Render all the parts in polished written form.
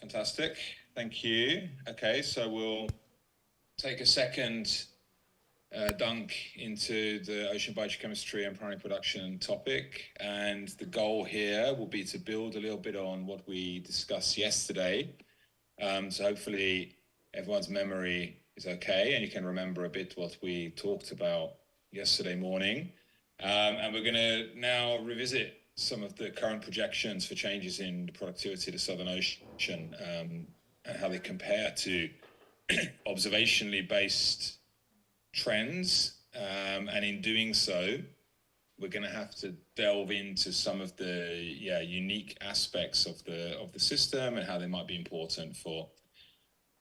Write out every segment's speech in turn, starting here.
Fantastic. Thank you. Okay, so we'll take a second dunk into the ocean biogeochemistry and primary production topic. And the goal here will be to build a little bit on what we discussed yesterday. So hopefully everyone's memory is okay and you can remember a bit what we talked about yesterday morning. And we're going to now revisit some of the current projections for changes in the productivity of the Southern Ocean and how they compare to observationally based trends. And in doing so, we're going to have to delve into some of the unique aspects of the system and how they might be important for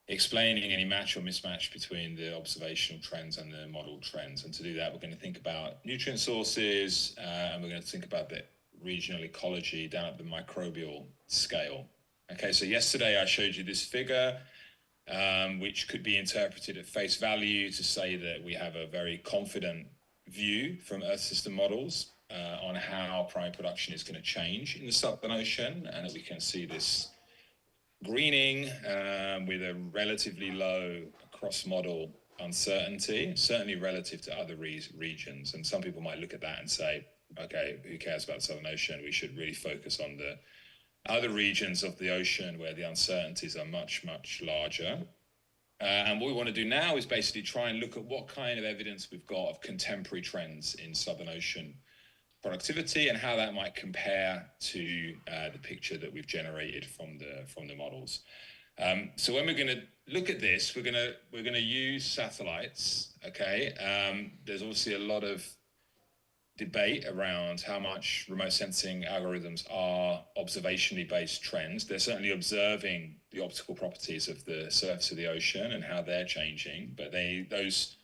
explaining any match or mismatch between the observational trends and the model trends. And to do that, we're going to think about nutrient sources, and we're going to think about the regional ecology down at the microbial scale. Okay, so yesterday I showed you this figure, which could be interpreted at face value to say that we have a very confident view from Earth system models on how primary production is going to change in the Southern Ocean, and that we can see this greening with a relatively low cross-model uncertainty, certainly relative to other regions. And some people might look at that and say, okay, who cares about the Southern Ocean? We should really focus on the other regions of the ocean where the uncertainties are much, much larger. And what we want to do now is basically try and look at what kind of evidence we've got of contemporary trends in Southern Ocean productivity and how that might compare to the picture that we've generated from the models. So when we're going to look at this, we're going to use satellites. Okay, there's obviously a lot of debate around how much remote sensing algorithms are observationally based trends. They're certainly observing the optical properties of the surface of the ocean and how they're changing, but those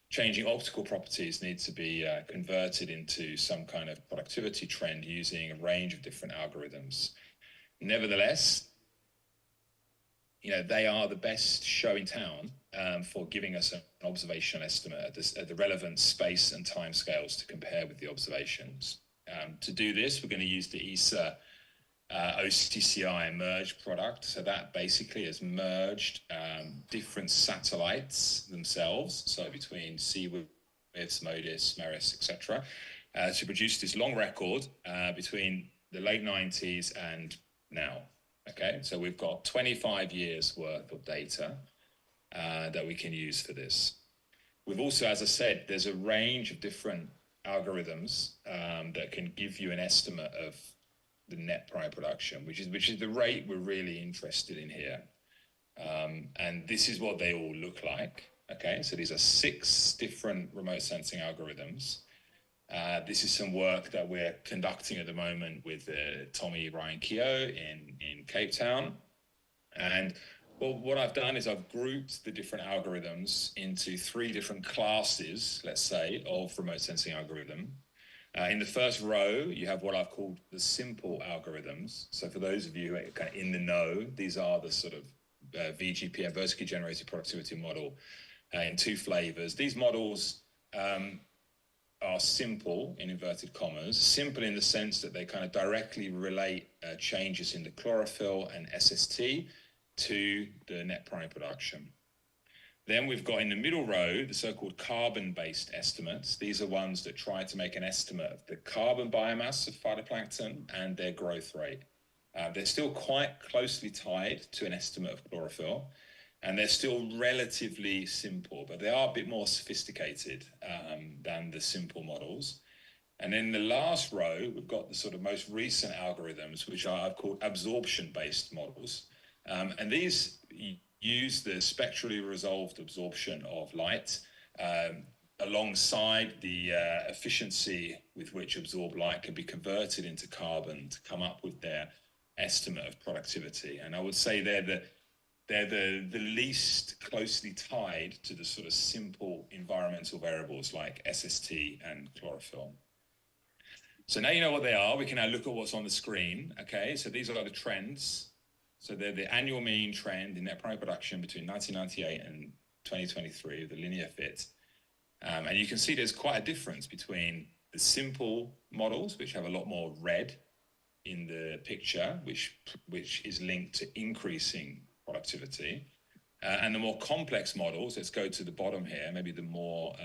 changing optical properties need to be converted into some kind of productivity trend using a range of different algorithms. Nevertheless, they are the best show in town for giving us an observational estimate at the relevant space and time scales to compare with the observations. To do this, we're going to use the ESA OCCI merge product. So that basically has merged different satellites themselves, so between CWIS, MODIS, MERIS, etc., to produce this long record between the late 90s and now. Okay, so we've got 25 years worth of data that we can use for this. We've also, as I said, there's a range of different algorithms that can give you an estimate of the net primary production, which is the rate we're really interested in here. And this is what they all look like. Okay, so these are 6 different remote sensing algorithms. This is some work that we're conducting at the moment with Tommy Ryan Keogh in Cape Town. And what I've done is I've grouped the different algorithms into 3 different classes, let's say, of remote sensing algorithm. In the first row, you have what I've called the simple algorithms. So for those of you who are kind of in the know, these are the sort of VGPM, vertically generated productivity model, in 2 flavors. These models are simple, in inverted commas, simple in the sense that they kind of directly relate changes in the chlorophyll and SST to the net primary production. Then we've got in the middle row the so-called carbon-based estimates. These are ones that try to make an estimate of the carbon biomass of phytoplankton and their growth rate. They're still quite closely tied to an estimate of chlorophyll, and they're still relatively simple, but they are a bit more sophisticated than the simple models. And in the last row, we've got the sort of most recent algorithms, which I've called absorption-based models. And these use the spectrally resolved absorption of light alongside the efficiency with which absorbed light can be converted into carbon to come up with their estimate of productivity. And I would say they're the least closely tied to the sort of simple environmental variables like SST and chlorophyll. So now you know what they are. We can now look at what's on the screen. Okay, so these are the trends. So they're the annual mean trend in net primary production between 1998 and 2023, the linear fit. And you can see there's quite a difference between the simple models, which have a lot more red in the picture, which is linked to increasing productivity. And the more complex models, let's go to the bottom here, maybe the more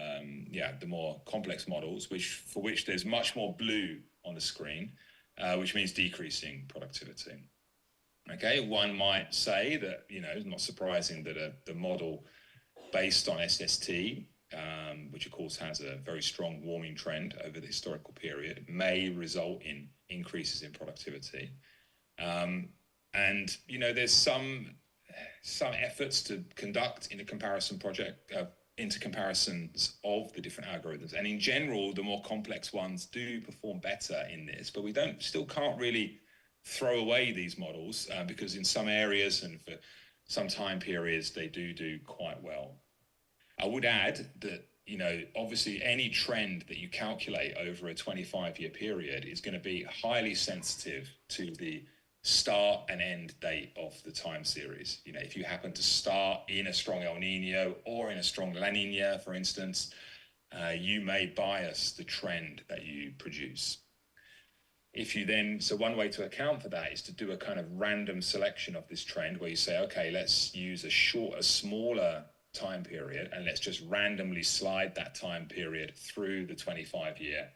complex models, for which there's much more blue on the screen, which means decreasing productivity. Okay, one might say that, it's not surprising that the model based on SST, which of course has a very strong warming trend over the historical period, may result in increases in productivity. And, there's some efforts to conduct comparisons of the different algorithms, and in general the more complex ones do perform better in this, but we still can't really throw away these models because in some areas and for some time periods they do quite well. I would add that obviously any trend that you calculate over a 25-year period is going to be highly sensitive to the start and end date of the time series. If you happen to start in a strong El Nino or in a strong La Nina, for instance, you may bias the trend that you produce. So one way to account for that is to do a kind of random selection of this trend where you say, okay, let's use a smaller time period, and let's just randomly slide that time period through the 25-year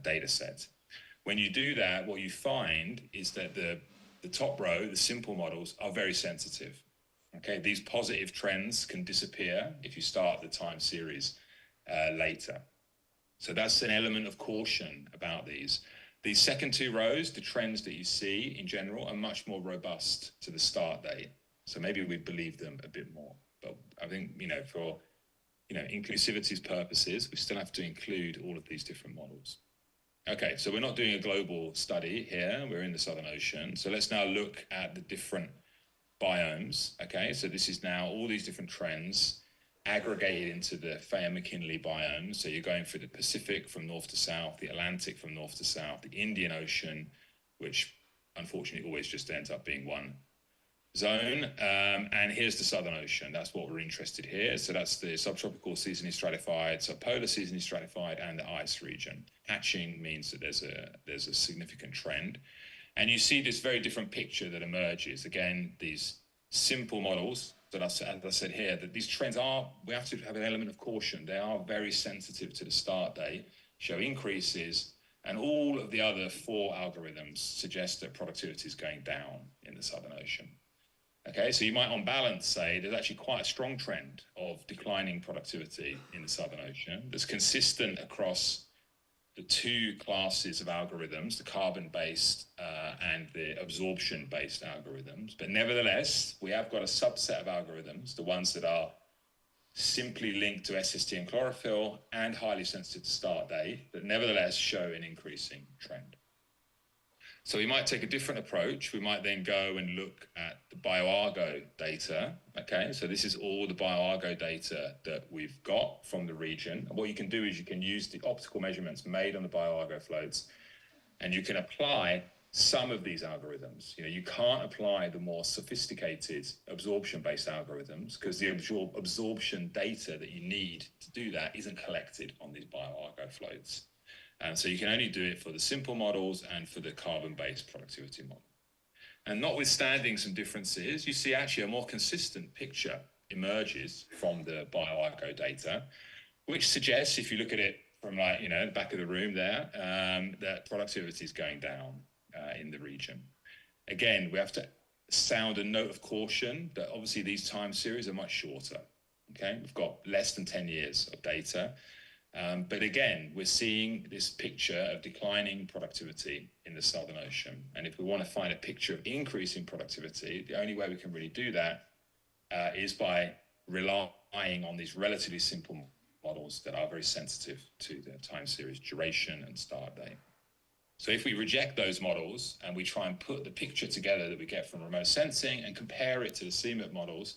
data set. When you do that, what you find is that the top row, the simple models, are very sensitive. Okay, these positive trends can disappear if you start the time series later. So that's an element of caution about these. These second two rows, the trends that you see in general, are much more robust to the start date. So maybe we believe them a bit more. But I think, for inclusivity's purposes, we still have to include all of these different models. Okay, so we're not doing a global study here. We're in the Southern Ocean. So let's now look at the different biomes. Okay, so this is now all these different trends aggregated into the Fayette-McKinley biomes. So you're going for the Pacific from north to south, the Atlantic from north to south, the Indian Ocean, which unfortunately always just ends up being one zone, and here's the Southern Ocean. That's what we're interested here. So that's the subtropical seasonally stratified, subpolar seasonally stratified, and the ice region. Hatching means that there's a significant trend, and you see this very different picture that emerges. Again, these simple models that as I said here, that these trends we have to have an element of caution. They are very sensitive to the start date, show increases, and all of the other four algorithms suggest that productivity is going down in the Southern Ocean. Okay, so you might on balance say there's actually quite a strong trend of declining productivity in the Southern Ocean that's consistent across the two classes of algorithms, the carbon-based and the absorption-based algorithms. But nevertheless, we have got a subset of algorithms, the ones that are simply linked to SST and chlorophyll and highly sensitive to start date, that nevertheless show an increasing trend. So we might take a different approach. We might then go and look at the BioArgo data. Okay, so this is all the BioArgo data that we've got from the region. And what you can do is you can use the optical measurements made on the BioArgo floats, and you can apply some of these algorithms. You can't apply the more sophisticated absorption-based algorithms because the absorption data that you need to do that isn't collected on these BioArgo floats. And so you can only do it for the simple models and for the carbon-based productivity model. And notwithstanding some differences, you see actually a more consistent picture emerges from the BioArgo data, which suggests, if you look at it from the back of the room there, that productivity is going down in the region. Again, we have to sound a note of caution that obviously these time series are much shorter. Okay, we've got less than 10 years of data. But again, we're seeing this picture of declining productivity in the Southern Ocean. And if we want to find a picture of increasing productivity, the only way we can really do that is by relying on these relatively simple models that are very sensitive to the time series duration and start date. So if we reject those models and we try and put the picture together that we get from remote sensing and compare it to the CMIP models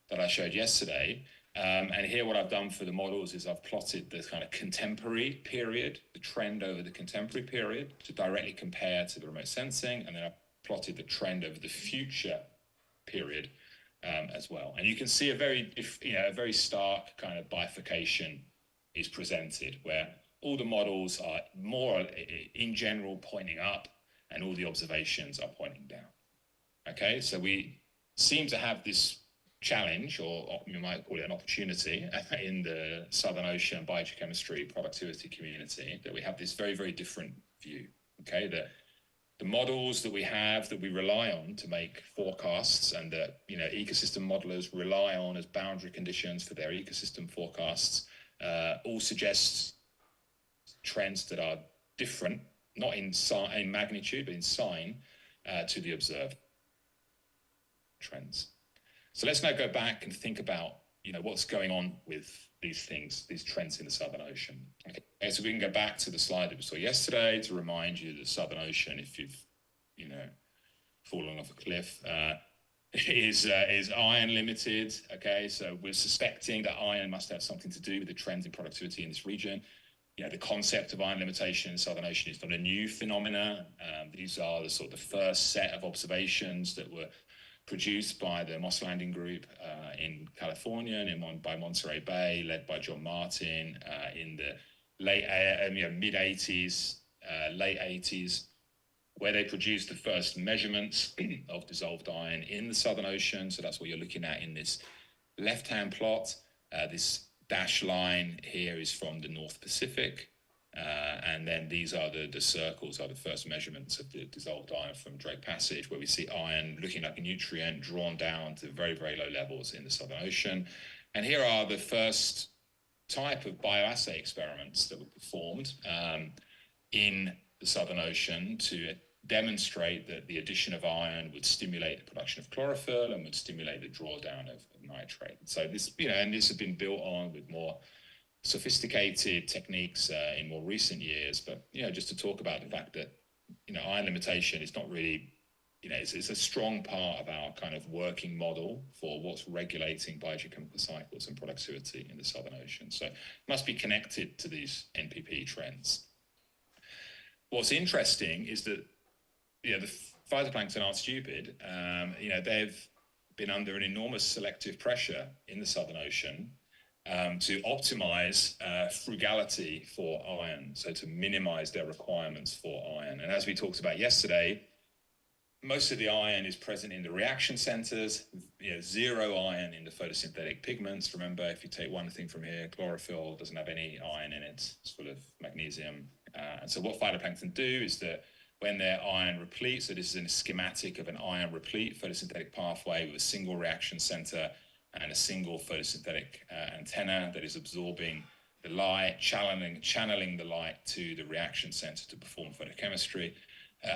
that I showed yesterday, and here what I've done for the models is I've plotted this kind of contemporary period, the trend over the contemporary period to directly compare to the remote sensing, and then I've plotted the trend over the future period as well. And you can see a very stark kind of bifurcation is presented where all the models are more in general pointing up, and all the observations are pointing down. Okay, so we seem to have this challenge, or you might call it an opportunity, in the Southern Ocean biogeochemistry productivity community, that we have this very, very different view. Okay, that the models that we have, that we rely on to make forecasts, and that ecosystem modelers rely on as boundary conditions for their ecosystem forecasts, all suggest trends that are different, not in magnitude, but in sign, to the observed trends. So let's now go back and think about what's going on with these things, these trends in the Southern Ocean. Okay, so we can go back to the slide that we saw yesterday to remind you that the Southern Ocean, if you've fallen off a cliff, is iron limited. Okay, so we're suspecting that iron must have something to do with the trends in productivity in this region. The concept of iron limitation in the Southern Ocean is not a new phenomena. These are the first set of observations that were produced by the Moss Landing Group in California and by Monterey Bay, led by John Martin in the mid-80s, late 80s, where they produced the first measurements of dissolved iron in the Southern Ocean. So that's what you're looking at in this left-hand plot. This dashed line here is from the North Pacific. And then these are the circles are the first measurements of the dissolved iron from Drake Passage, where we see iron looking like a nutrient drawn down to very, very low levels in the Southern Ocean. And here are the first type of bioassay experiments that were performed in the Southern Ocean to demonstrate that the addition of iron would stimulate the production of chlorophyll and would stimulate the drawdown of nitrate. So this, and this has been built on with more sophisticated techniques in more recent years, but just to talk about the fact that iron limitation is not really it's a strong part of our kind of working model for what's regulating biogeochemical cycles and productivity in the Southern Ocean. So it must be connected to these NPP trends. What's interesting is that the phytoplankton aren't stupid. They've been under an enormous selective pressure in the Southern Ocean to optimize frugality for iron, so to minimize their requirements for iron. And as we talked about yesterday, most of the iron is present in the reaction centers, zero iron in the photosynthetic pigments. Remember, if you take one thing from here, chlorophyll doesn't have any iron in it, it's full of magnesium. And so what phytoplankton do is that when their iron replete, so this is a schematic of an iron replete photosynthetic pathway with a single reaction center and a single photosynthetic antenna that is absorbing the light, channeling the light to the reaction center to perform photochemistry.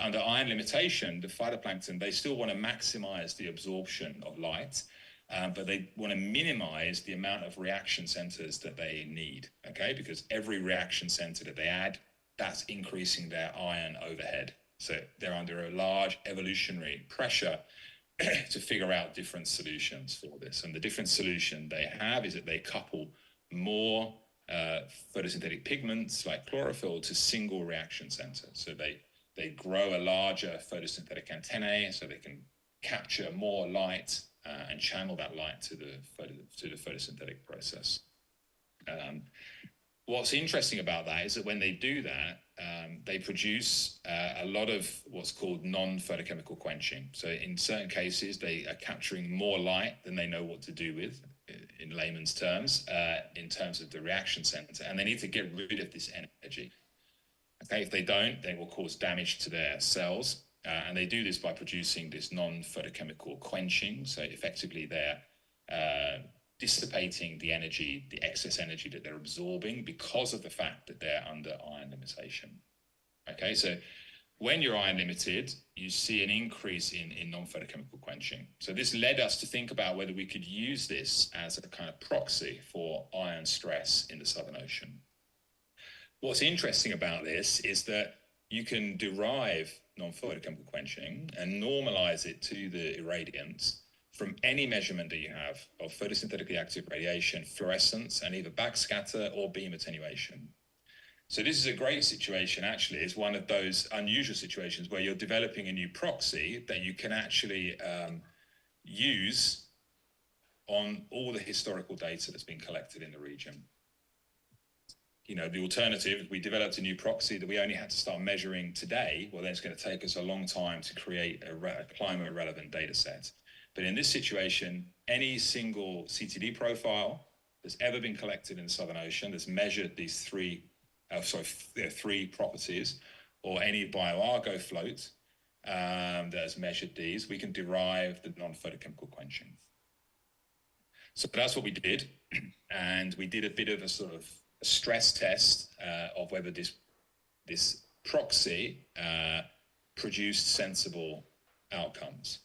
Under iron limitation, the phytoplankton, they still want to maximize the absorption of light, but they want to minimize the amount of reaction centers that they need, okay? Because every reaction center that they add, that's increasing their iron overhead. So they're under a large evolutionary pressure to figure out different solutions for this. And the different solution they have is that they couple more photosynthetic pigments like chlorophyll to single reaction centers. So they grow a larger photosynthetic antennae so they can capture more light and channel that light to the photosynthetic process. What's interesting about that is that when they do that, they produce a lot of what's called non-photochemical quenching. So in certain cases, they are capturing more light than they know what to do with, in layman's terms, in terms of the reaction center, and they need to get rid of this energy. Okay, if they don't, they will cause damage to their cells, and they do this by producing this non-photochemical quenching. So effectively, they're dissipating the energy, the excess energy that they're absorbing because of the fact that they're under iron limitation. Okay, so when you're iron limited, you see an increase in non-photochemical quenching. So this led us to think about whether we could use this as a kind of proxy for iron stress in the Southern Ocean. What's interesting about this is that you can derive non-photochemical quenching and normalize it to the irradiance from any measurement that you have of photosynthetically active radiation, fluorescence, and either backscatter or beam attenuation. So this is a great situation, actually. It's one of those unusual situations where you're developing a new proxy that you can actually use on all the historical data that's been collected in the region. the alternative, we developed a new proxy that we only had to start measuring today, well, then it's going to take us a long time to create a climate relevant data set. But in this situation, any single CTD profile that's ever been collected in the Southern Ocean that's measured these three properties, or any bioargo float that has measured these, we can derive the non-photochemical quenching. So that's what we did. And we did a bit of a sort of a stress test of whether this proxy produced sensible outcomes.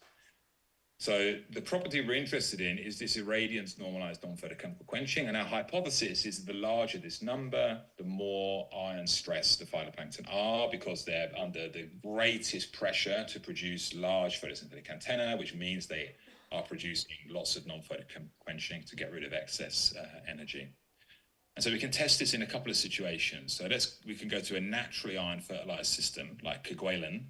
So the property we're interested in is this irradiance normalized non-photochemical quenching, and our hypothesis is that the larger this number, the more ion stress the phytoplankton are, because they're under the greatest pressure to produce large photosynthetic antennae, which means they are producing lots of non-photochemical quenching to get rid of excess energy. And so we can test this in a couple of situations. So we can go to a naturally ion fertilized system like Kerguelen,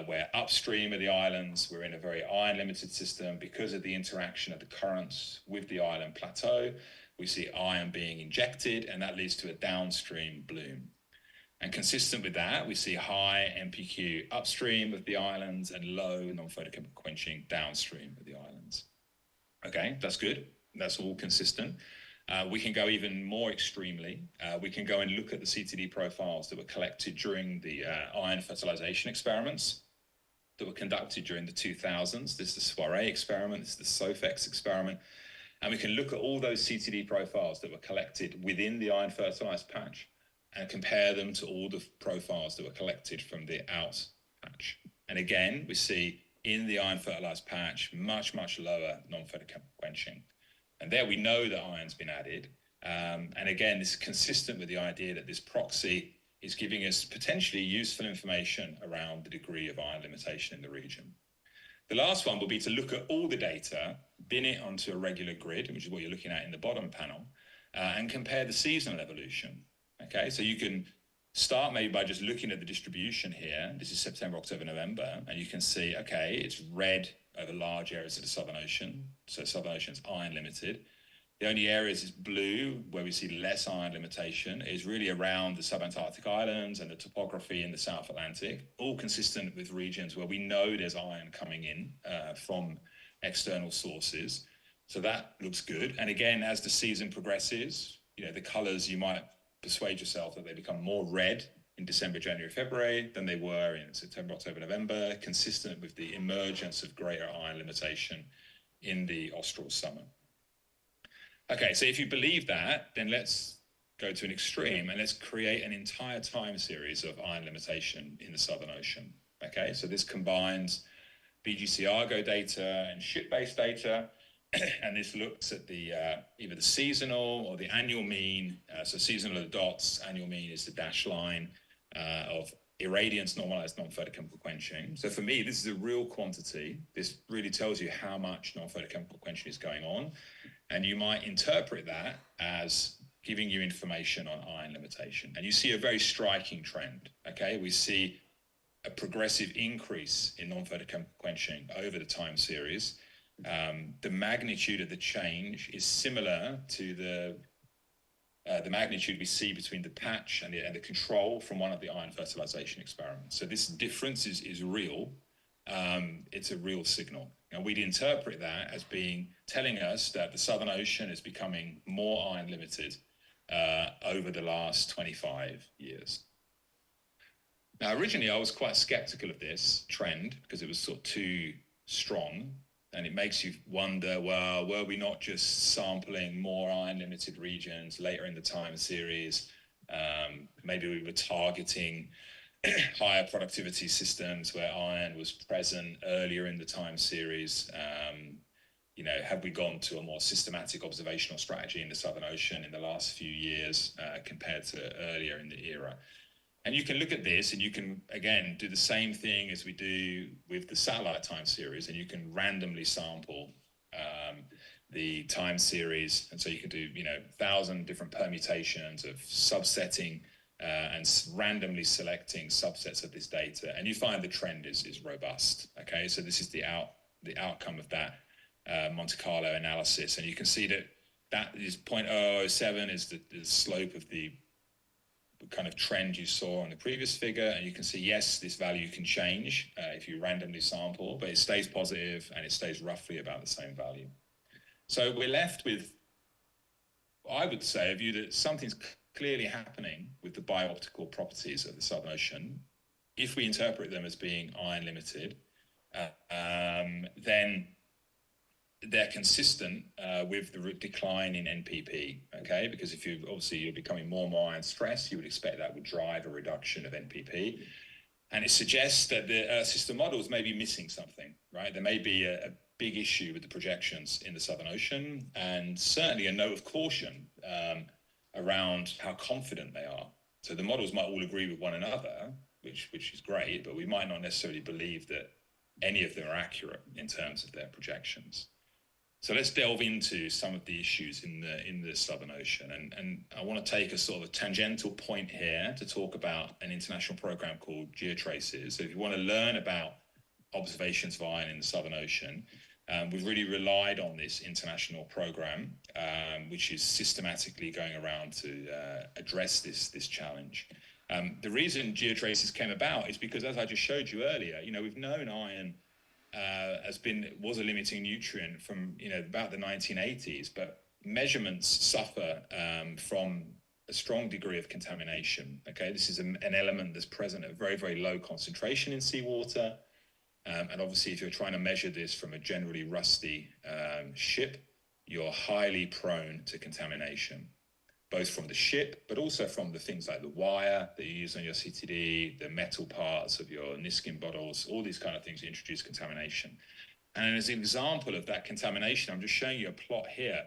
where upstream of the islands, we're in a very ion-limited system because of the interaction of the currents with the island plateau. We see ion being injected, and that leads to a downstream bloom. And consistent with that, we see high NPQ upstream of the islands and low non-photochemical quenching downstream of the islands. Okay, that's good. That's all consistent. We can go even more extremely. We can go and look at the CTD profiles that were collected during the ion fertilization experiments that were conducted during the 2000s. This is the Soiree experiment, this is the SOFEX experiment. And we can look at all those CTD profiles that were collected within the ion fertilized patch and compare them to all the profiles that were collected from the out patch. And again, we see in the ion fertilized patch, much, much lower non-photochemical quenching. And there we know that iron's been added. And again, this is consistent with the idea that this proxy is giving us potentially useful information around the degree of iron limitation in the region. The last one will be to look at all the data, bin it onto a regular grid, which is what you're looking at in the bottom panel, and compare the seasonal evolution. Okay, so you can start maybe by just looking at the distribution here. This is September, October, November, and you can see, okay, it's red over large areas of the Southern Ocean. So Southern Ocean's iron limited. The only areas is blue, where we see less iron limitation, is really around the subantarctic islands and the topography in the South Atlantic, all consistent with regions where we know there's iron coming in from external sources. So that looks good. And again, as the season progresses, the colors, you might persuade yourself that they become more red in December, January, February than they were in September, October, November, consistent with the emergence of greater iron limitation in the austral summer. Okay, so if you believe that, then let's go to an extreme and let's create an entire time series of iron limitation in the Southern Ocean. Okay, so this combines BGC Argo data and ship-based data, and this looks at the either the seasonal or the annual mean. So seasonal are the dots, annual mean is the dashed line of irradiance normalized non-photochemical quenching. So for me, this is a real quantity. This really tells you how much non-photochemical quenching is going on. And you might interpret that as giving you information on iron limitation. And you see a very striking trend, okay? We see a progressive increase in non-photochemical quenching over the time series. The magnitude of the change is similar to the magnitude we see between the patch and the control from one of the iron fertilization experiments. So this difference is real. It's a real signal. And we'd interpret that as telling us that the Southern Ocean is becoming more iron limited over the last 25 years. Now, originally, I was quite skeptical of this trend because it was sort of too strong. And it makes you wonder, well, were we not just sampling more iron-limited regions later in the time series? Maybe we were targeting higher productivity systems where iron was present earlier in the time series. Have we gone to a more systematic observational strategy in the Southern Ocean in the last few years compared to earlier in the era? And you can look at this and you can, again, do the same thing as we do with the satellite time series, and you can randomly sample the time series. And so you can do, 1,000 different permutations of subsetting and randomly selecting subsets of this data. And you find the trend is robust. Okay, so this is the outcome of that Monte Carlo analysis. And you can see that is 0.007 is the slope of the kind of trend you saw on the previous figure, and you can see, yes, this value can change if you randomly sample, but it stays positive and it stays roughly about the same value. So we're left with, I would say, a view that something's clearly happening with the biooptical properties of the Southern Ocean. If we interpret them as being iron limited, then they're consistent with the decline in NPP, okay? Because if you're becoming more and more iron stressed, you would expect that would drive a reduction of NPP. And it suggests that the Earth system models may be missing something, right? There may be a big issue with the projections in the Southern Ocean, and certainly a note of caution around how confident they are. So the models might all agree with one another, which is great, but we might not necessarily believe that any of them are accurate in terms of their projections. So let's delve into some of the issues in the Southern Ocean. And I want to take a sort of tangential point here to talk about an international program called GeoTraces. So if you want to learn about observations of iron in the Southern Ocean, we've really relied on this international program, which is systematically going around to address this challenge. The reason GeoTraces came about is because, as I just showed you earlier, we've known iron was a limiting nutrient from about the 1980s, but measurements suffer from a strong degree of contamination. Okay, this is an element that's present at very, very low concentration in seawater, and obviously if you're trying to measure this from a generally rusty ship, you're highly prone to contamination, both from the ship, but also from the things like the wire that you use on your CTD, the metal parts of your Niskin bottles, all these kind of things introduce contamination. And as an example of that contamination, I'm just showing you a plot here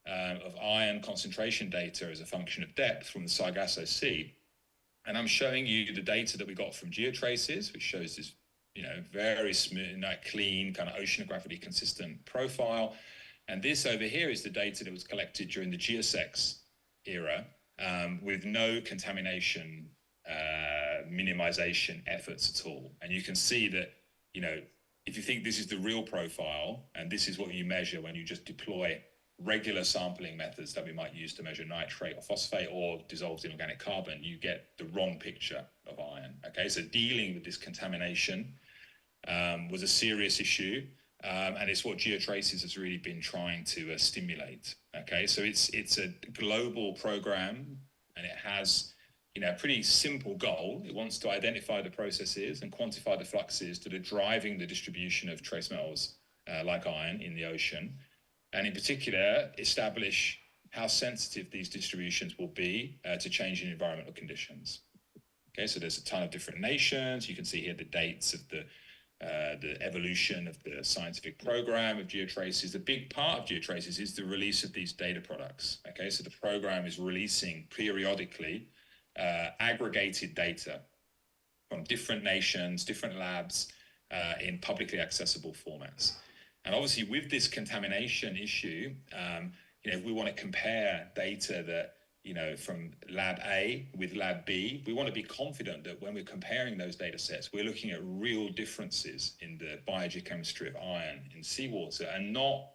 of iron concentration data as a function of depth from the Sargasso Sea. And I'm showing you the data that we got from GeoTraces, which shows this, very smooth, clean, kind of oceanographically consistent profile. And this over here is the data that was collected during the geosex era with no contamination minimization efforts at all. And you can see that, if you think this is the real profile and this is what you measure when you just deploy regular sampling methods that we might use to measure nitrate or phosphate or dissolved inorganic carbon, you get the wrong picture of iron. Okay, so dealing with this contamination was a serious issue. And it's what GeoTraces has really been trying to stimulate. Okay, so it's a global program, and it has a pretty simple goal. It wants to identify the processes and quantify the fluxes that are driving the distribution of trace metals like iron in the ocean, and in particular establish how sensitive these distributions will be to changing environmental conditions. Okay, so there's a ton of different nations. You can see here the dates of the evolution of the scientific program of GeoTraces. The big part of GeoTraces is the release of these data products. Okay, so the program is releasing periodically aggregated data from different nations, different labs in publicly accessible formats. And obviously with this contamination issue, if we want to compare data that from lab A with lab B, we want to be confident that when we're comparing those data sets, we're looking at real differences in the biogeochemistry of iron in seawater, and not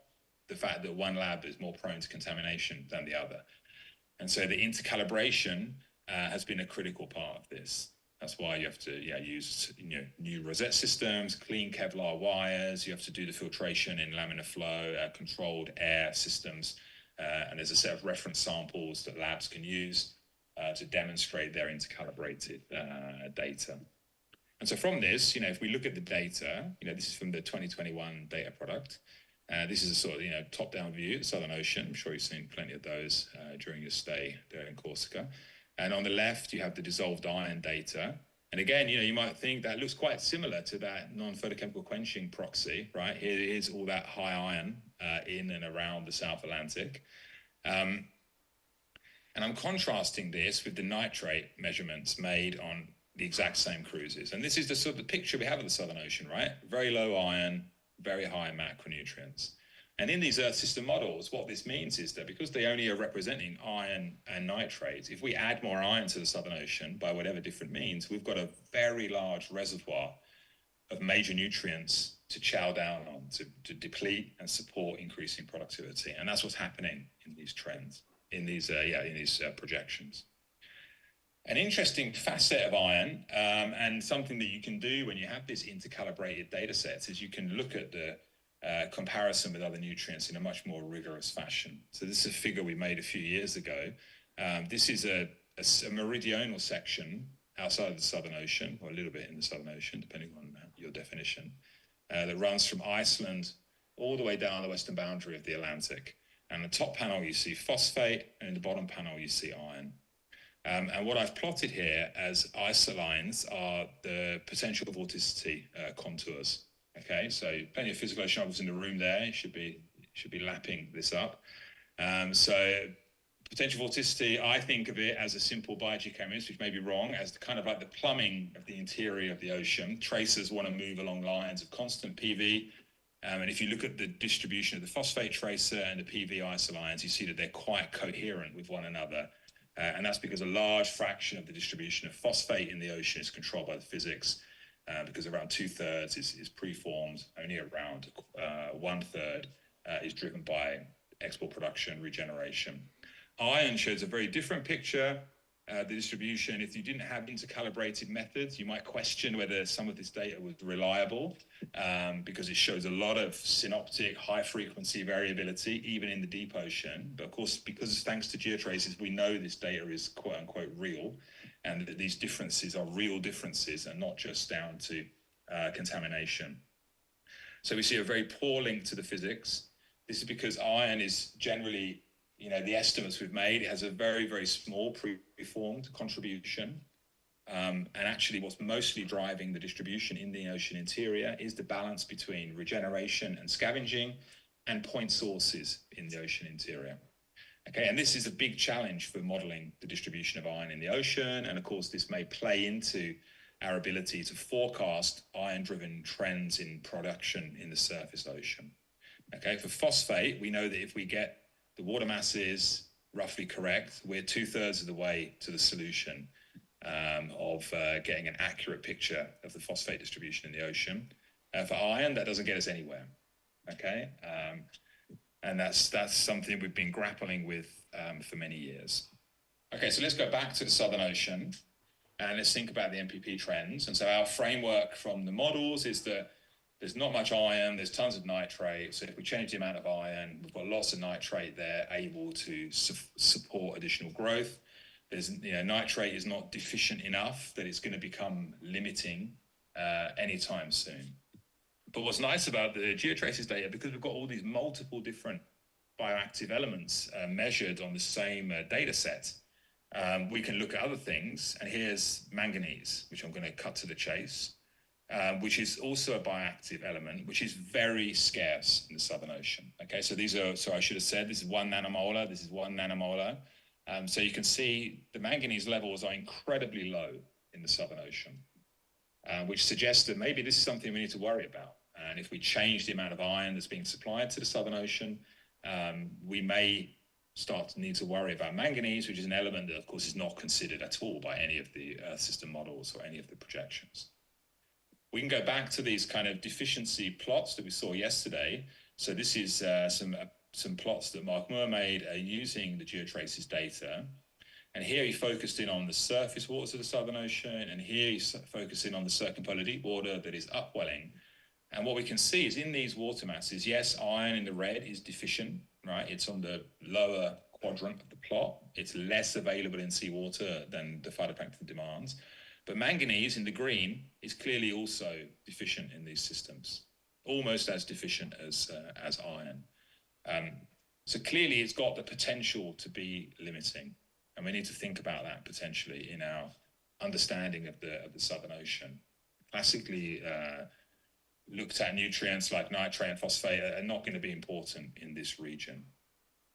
the fact that one lab is more prone to contamination than the other. And so the intercalibration has been a critical part of this. That's why you have to use new rosette systems, clean Kevlar wires. You have to do the filtration in laminar flow, controlled air systems. And there's a set of reference samples that labs can use to demonstrate their intercalibrated data. And so from this, if we look at the data, this is from the 2021 data product. This is a sort of, top-down view of the Southern Ocean. I'm sure you've seen plenty of those during your stay there in Corsica. And on the left, you have the dissolved iron data. And again, you might think that looks quite similar to that non-photochemical quenching proxy, right? Here is all that high iron in and around the South Atlantic. And I'm contrasting this with the nitrate measurements made on the exact same cruises. And this is the sort of the picture we have of the Southern Ocean, right? Very low iron, very high macronutrients. And in these Earth system models, what this means is that because they only are representing iron and nitrate, if we add more iron to the Southern Ocean by whatever different means, we've got a very large reservoir of major nutrients to chow down on, to deplete and support increasing productivity. And that's what's happening in these trends, in these projections. An interesting facet of iron, and something that you can do when you have this intercalibrated data sets, is you can look at the comparison with other nutrients in a much more rigorous fashion. So this is a figure we made a few years ago. This is a meridional section outside of the Southern Ocean, or a little bit in the Southern Ocean, depending on your definition, that runs from Iceland all the way down the western boundary of the Atlantic. And in the top panel you see phosphate, and in the bottom panel you see iron. And what I've plotted here as isolines are the potential vorticity contours. Okay, so plenty of physical oceanographers in the room there. You should be lapping this up. So potential vorticity, I think of it as a simple biogeochemist, which may be wrong, as the kind of like the plumbing of the interior of the ocean. Tracers want to move along lines of constant PV. And if you look at the distribution of the phosphate tracer and the PV isolines, you see that they're quite coherent with one another. And that's because a large fraction of the distribution of phosphate in the ocean is controlled by the physics, because around 2/3 is preformed, only around 1/3 is driven by export production, regeneration. Iron shows a very different picture. The distribution, if you didn't have intercalibrated methods, you might question whether some of this data was reliable, because it shows a lot of synoptic high frequency variability even in the deep ocean. But of course, because thanks to geotraces, we know this data is quote unquote real, and that these differences are real differences and not just down to contamination. So we see a very poor link to the physics. This is because iron is generally, the estimates we've made, it has a very, very small preformed contribution. And actually what's mostly driving the distribution in the ocean interior is the balance between regeneration and scavenging and point sources in the ocean interior. Okay, and this is a big challenge for modeling the distribution of iron in the ocean. And of course, this may play into our ability to forecast iron-driven trends in production in the surface ocean. Okay, for phosphate, we know that if we get the water masses roughly correct, we're 2/3 of the way to the solution of getting an accurate picture of the phosphate distribution in the ocean. For iron, that doesn't get us anywhere. Okay, and that's something we've been grappling with for many years. Okay, so let's go back to the Southern Ocean and let's think about the NPP trends. And so our framework from the models is that there's not much iron, there's tons of nitrate. So if we change the amount of iron, we've got lots of nitrate there able to support additional growth. There's, nitrate is not deficient enough that it's going to become limiting anytime soon. But what's nice about the geotraces data, because we've got all these multiple different bioactive elements measured on the same data set, we can look at other things. And here's manganese, which I'm going to cut to the chase. Which is also a bioactive element, which is very scarce in the Southern Ocean. Okay, so I should have said, this is 1 nanomolar, this is 1 nanomolar. So you can see the manganese levels are incredibly low in the Southern Ocean, which suggests that maybe this is something we need to worry about. And if we change the amount of iron that's being supplied to the Southern Ocean, we may start to need to worry about manganese, which is an element that, of course, is not considered at all by any of the Earth system models or any of the projections. We can go back to these kind of deficiency plots that we saw yesterday. So this is some plots that Mark Moore made using the geotraces data. And here he focused in on the surface waters of the Southern Ocean, and here he's focusing on the circumpolar deep water that is upwelling. And what we can see is in these water masses, yes, iron in the red is deficient, right? It's on the lower quadrant of the plot. It's less available in seawater than the phytoplankton demands. But manganese in the green is clearly also deficient in these systems, almost as deficient as iron. So clearly it's got the potential to be limiting, and we need to think about that potentially in our understanding of the Southern Ocean. Classically looked at nutrients like nitrate and phosphate are not going to be important in this region.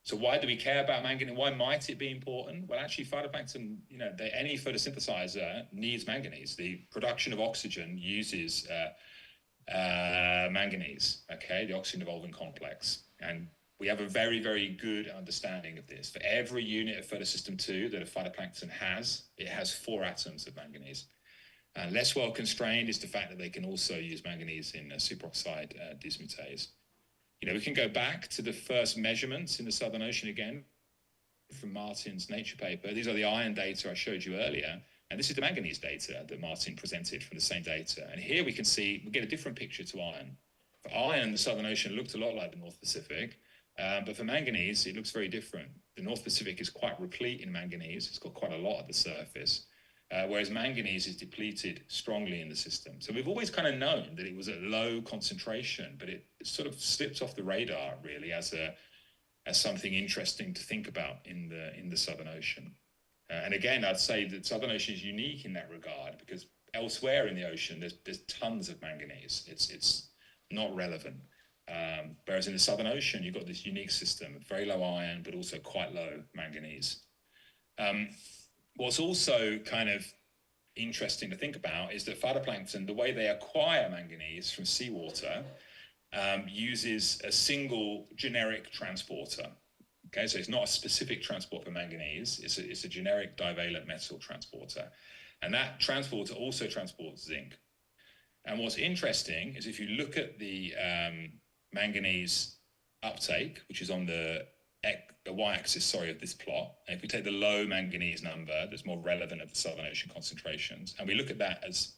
So why do we care about manganese? Why might it be important? Well, actually, phytoplankton, any photosynthesizer needs manganese. The production of oxygen uses manganese, okay, the oxygen-evolving complex. And we have a very, very good understanding of this. For every unit of photosystem 2 that a phytoplankton has, it has 4 atoms of manganese. And less well constrained is the fact that they can also use manganese in superoxide dismutase. We can go back to the first measurements in the Southern Ocean again. from Martin's Nature paper. These are the iron data I showed you earlier, and this is the manganese data that Martin presented from the same data. And here we can see, we get a different picture to iron. For iron, the Southern Ocean looked a lot like the North Pacific, but for manganese, it looks very different. The North Pacific is quite replete in manganese. It's got quite a lot at the surface, whereas manganese is depleted strongly in the system. So we've always kind of known that it was at low concentration, but it sort of slipped off the radar, really, as something interesting to think about in the Southern Ocean. And again, I'd say that Southern Ocean is unique in that regard, because elsewhere in the ocean, there's tons of manganese. It's not relevant. Whereas in the Southern Ocean, you've got this unique system, very low iron, but also quite low manganese. What's also kind of interesting to think about is that phytoplankton, the way they acquire manganese from seawater, uses a single generic transporter. Okay, so it's not a specific transport for manganese, it's a generic divalent metal transporter. And that transporter also transports zinc. And what's interesting is if you look at the manganese uptake, which is on the y-axis, of this plot, and if we take the low manganese number that's more relevant of the Southern Ocean concentrations, and we look at that as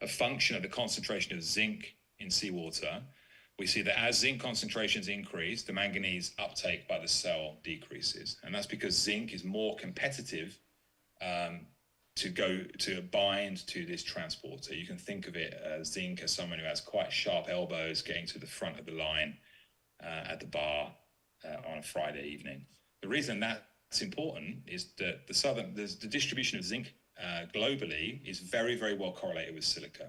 a function of the concentration of zinc in seawater, we see that as zinc concentrations increase, the manganese uptake by the cell decreases. And that's because zinc is more competitive to bind to this transporter. You can think of it as zinc as someone who has quite sharp elbows getting to the front of the line at the bar on a Friday evening. The reason that's important is that the distribution of zinc globally is very, very well correlated with silica.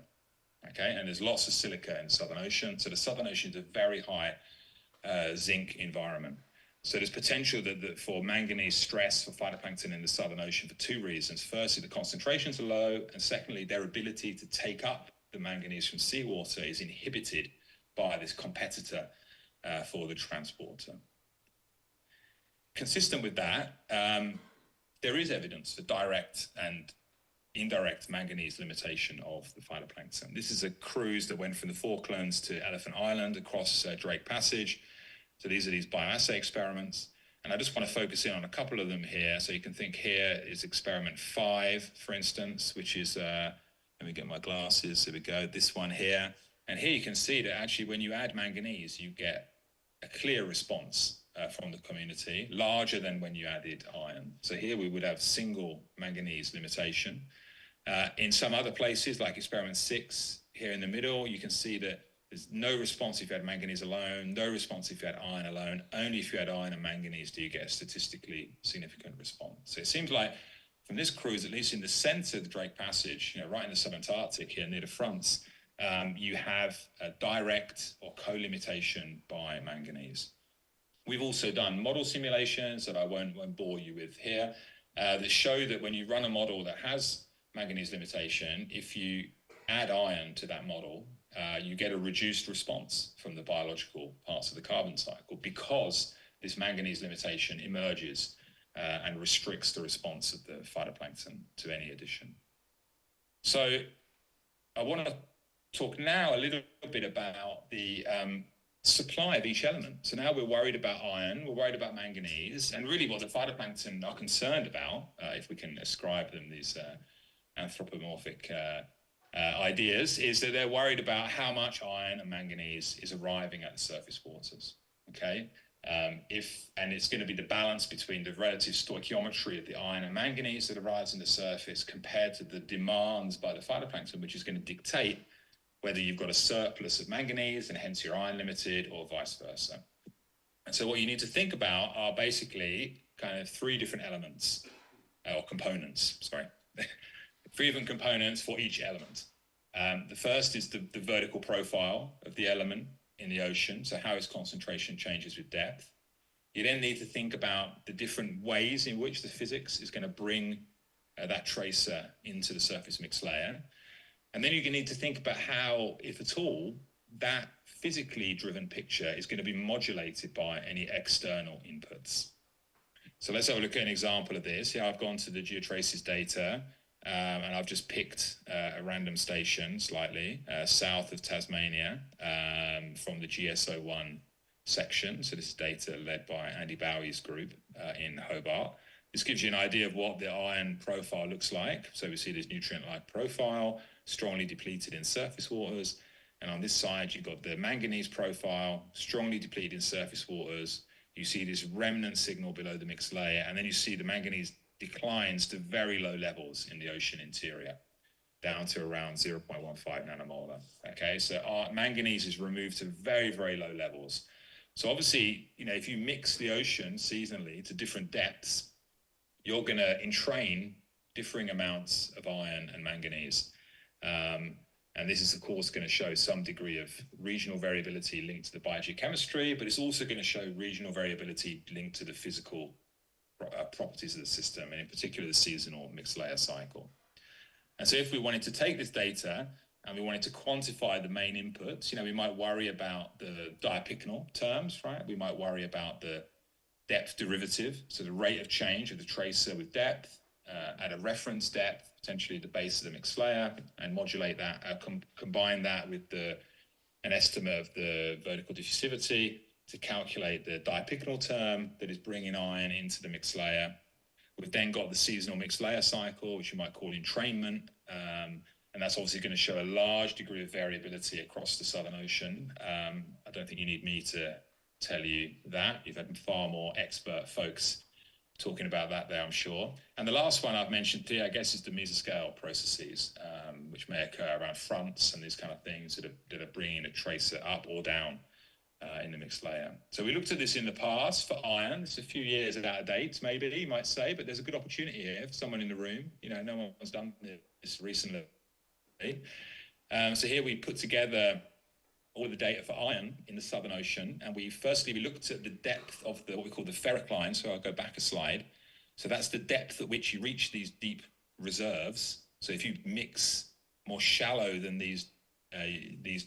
Okay, and there's lots of silica in the Southern Ocean. So the Southern Ocean is a very high zinc environment. So there's potential that for manganese stress for phytoplankton in the Southern Ocean for two reasons. Firstly, the concentrations are low, and secondly, their ability to take up the manganese from seawater is inhibited by this competitor for the transporter. Consistent with that, there is evidence for direct and indirect manganese limitation of the phytoplankton. This is a cruise that went from the Falklands to Elephant Island across Drake Passage. So these are these bioassay experiments. And I just want to focus in on a couple of them here. So you can think here is experiment 5, for instance, which is, let me get my glasses, here we go, this one here. And here you can see that actually when you add manganese, you get a clear response from the community, larger than when you added iron. So here we would have single manganese limitation. In some other places, like experiment 6, here in the middle, you can see that there's no response if you had manganese alone, no response if you had iron alone. Only if you had iron and manganese do you get a statistically significant response. So it seems like from this cruise, at least in the center of the Drake Passage, right in the subantarctic here near the fronts, you have a direct or co-limitation by manganese. We've also done model simulations that I won't bore you with here that show that when you run a model that has manganese limitation, if you add iron to that model, you get a reduced response from the biological parts of the carbon cycle because this manganese limitation emerges and restricts the response of the phytoplankton to any addition. So I want to talk now a little bit about the supply of each element. So now we're worried about iron, we're worried about manganese, and really what the phytoplankton are concerned about, if we can ascribe them these anthropomorphic ideas, is that they're worried about how much iron and manganese is arriving at the surface waters. Okay, and it's going to be the balance between the relative stoichiometry of the iron and manganese that arrives in the surface compared to the demands by the phytoplankton, which is going to dictate whether you've got a surplus of manganese and hence you're iron limited, or vice versa. And so what you need to think about are basically kind of 3 different elements, or components, sorry. 3 different components for each element. The first is the vertical profile of the element in the ocean, so how its concentration changes with depth. You then need to think about the different ways in which the physics is going to bring that tracer into the surface mix layer. And then you need to think about how, if at all, that physically driven picture is going to be modulated by any external inputs. So let's have a look at an example of this. Here I've gone to the GeoTraces data, and I've just picked a random station slightly south of Tasmania from the GS01 section. So this is data led by Andy Bowie's group in Hobart. This gives you an idea of what the iron profile looks like. So we see this nutrient-like profile, strongly depleted in surface waters. And on this side, you've got the manganese profile, strongly depleted in surface waters. You see this remnant signal below the mixed layer, and then you see the manganese declines to very low levels in the ocean interior, down to around 0.15 nanomolar. Okay, so manganese is removed to very, very low levels. So obviously, if you mix the ocean seasonally to different depths, you're going to entrain differing amounts of iron and manganese. And this is, of course, going to show some degree of regional variability linked to the biogeochemistry, but it's also going to show regional variability linked to the physical properties of the system, and in particular the seasonal mixed layer cycle. And so if we wanted to take this data and we wanted to quantify the main inputs, we might worry about the diapycnal terms, right? We might worry about the depth derivative, so the rate of change of the tracer with depth at a reference depth, potentially the base of the mixed layer, and modulate that, combine that with an estimate of the vertical diffusivity to calculate the diapycnal term that is bringing iron into the mixed layer. We've then got the seasonal mixed layer cycle, which you might call entrainment, and that's obviously going to show a large degree of variability across the Southern Ocean. I don't think you need me to tell you that. You've had far more expert folks talking about that there, I'm sure. And the last one I've mentioned here, I guess, is the mesoscale processes, which may occur around fronts and these kind of things that are bringing a tracer up or down in the mixed layer. So we looked at this in the past for iron. It's a few years out of date, maybe, you might say, but there's a good opportunity here for someone in the room. No one's done this recently. So here we put together all the data for iron in the Southern Ocean, and we looked at the depth of what we call the ferrocline. So I'll go back a slide. So that's the depth at which you reach these deep reserves. So if you mix more shallow than these